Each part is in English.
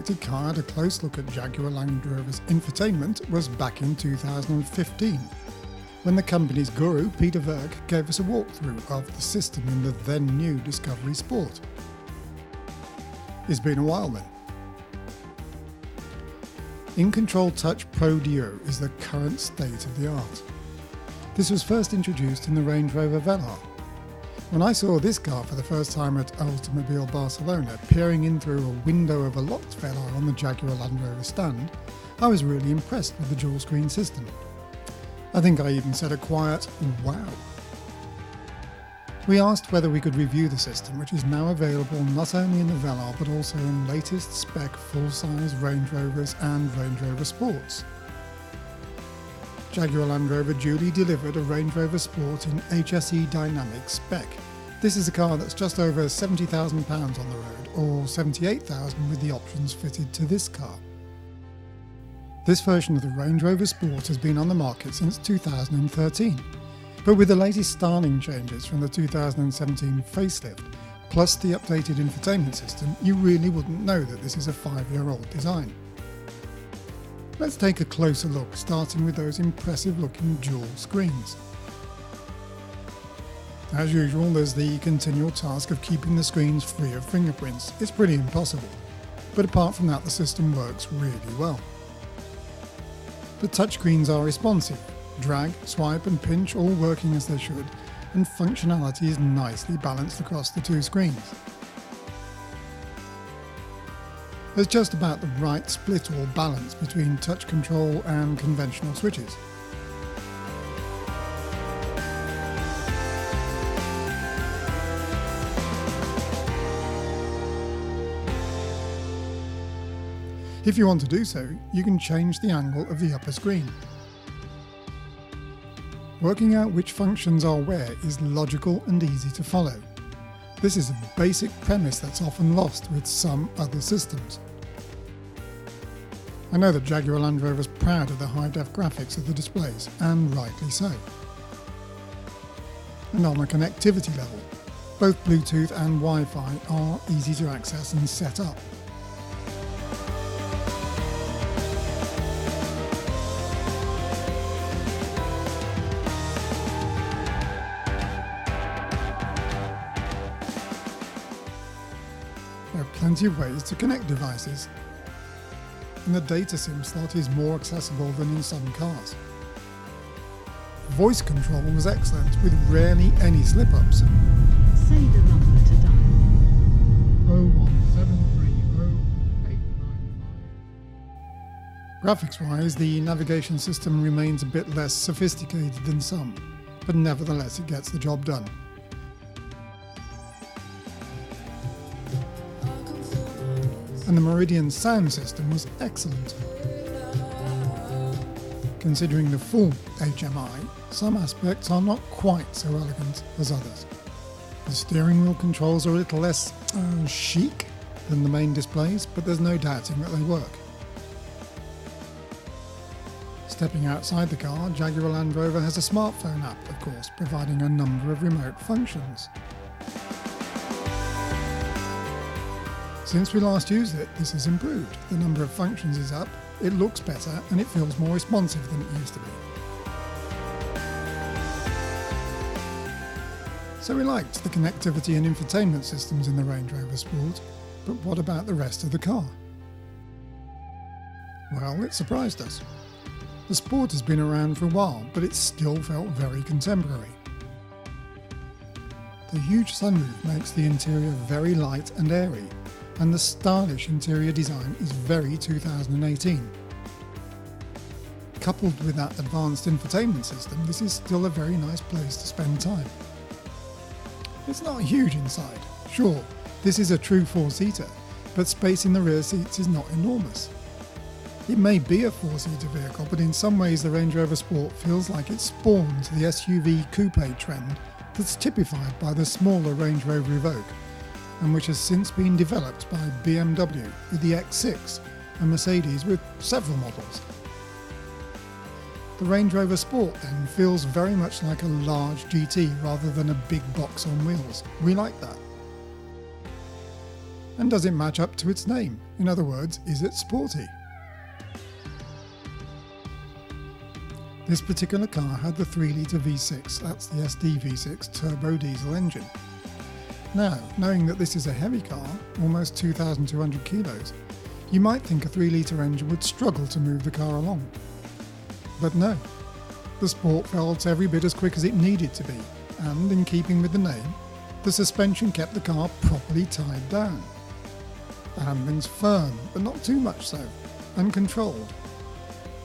connected car had a close look at Jaguar Land Rover's infotainment was back in 2015, when the company's guru Peter Verk gave us a walkthrough of the system in the then new Discovery Sport. It's been a while then. InControl Touch Pro Duo is the current state of the art. This was first introduced in the Range Rover Velar. When I saw this car for the first time at Automobile Barcelona, peering in through a window of a locked Velar on the Jaguar Land Rover stand, I was really impressed with the dual screen system. I think I even said a quiet, wow. We asked whether we could review the system, which is now available not only in the Velar but also in latest spec full-size Range Rovers and Range Rover Sports. Jaguar Land Rover duly delivered a Range Rover Sport in HSE Dynamic spec. This is a car that's just over £70,000 on the road, or £78,000 with the options fitted to this car. This version of the Range Rover Sport has been on the market since 2013, but with the latest styling changes from the 2017 facelift, plus the updated infotainment system, you really wouldn't know that this is a 5-year-old design. Let's take a closer look, starting with those impressive looking dual screens. As usual, there's the continual task of keeping the screens free of fingerprints. It's pretty impossible, but apart from that the system works really well. The touchscreens are responsive, drag, swipe and pinch all working as they should, and functionality is nicely balanced across the two screens. There's just about the right split or balance between touch control and conventional switches. If you want to do so, you can change the angle of the upper screen. Working out which functions are where is logical and easy to follow. This is a basic premise that's often lost with some other systems. I know that Jaguar Land Rover is proud of the high-def graphics of the displays, and rightly so. And on a connectivity level, both Bluetooth and Wi-Fi are easy to access and set up. There are plenty of ways to connect devices, and the data SIM slot is more accessible than in some cars. Voice control was excellent, with rarely any slip-ups. Say the number to dial. 017308995. Graphics-wise, the navigation system remains a bit less sophisticated than some, but nevertheless it gets the job done. And the Meridian sound system was excellent. Considering the full HMI, some aspects are not quite so elegant as others. The steering wheel controls are a little less chic than the main displays, but there's no doubting that they work. Stepping outside the car, Jaguar Land Rover has a smartphone app, of course, providing a number of remote functions. Since we last used it, this has improved. The number of functions is up, it looks better, and it feels more responsive than it used to be. So we liked the connectivity and infotainment systems in the Range Rover Sport, but what about the rest of the car? Well, it surprised us. The Sport has been around for a while, but it still felt very contemporary. The huge sunroof makes the interior very light and airy, and the stylish interior design is very 2018. Coupled with that advanced infotainment system, this is still a very nice place to spend time. It's not huge inside. Sure, this is a true 4-seater, but space in the rear seats is not enormous. It may be a 4-seater vehicle, but in some ways the Range Rover Sport feels like it spawned the SUV coupe trend that's typified by the smaller Range Rover Evoque, and which has since been developed by BMW with the X6 and Mercedes with several models. The Range Rover Sport then feels very much like a large GT rather than a big box on wheels. We like that. And does it match up to its name? In other words, is it sporty? This particular car had the 3-litre V6, that's the SD V6 turbo diesel engine. Now, knowing that this is a heavy car, almost 2,200 kilos, you might think a 3-litre engine would struggle to move the car along. But no, the Sport felt every bit as quick as it needed to be, and in keeping with the name, the suspension kept the car properly tied down. The handling's firm, but not too much so, and controlled.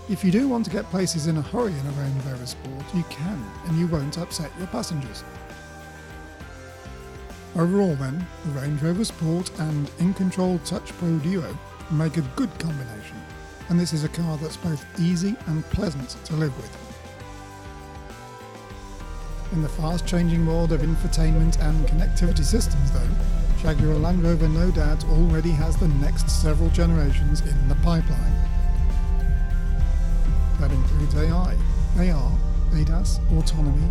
If you do want to get places in a hurry in a Range Rover Sport, you can, and you won't upset your passengers. Overall then, the Range Rover Sport and InControl Touch Pro Duo make a good combination, and this is a car that's both easy and pleasant to live with. In the fast-changing world of infotainment and connectivity systems though, Jaguar Land Rover no doubt already has the next several generations in the pipeline. That includes AI, AR, ADAS, autonomy,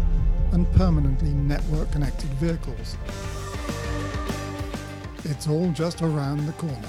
and permanently network-connected vehicles. It's all just around the corner.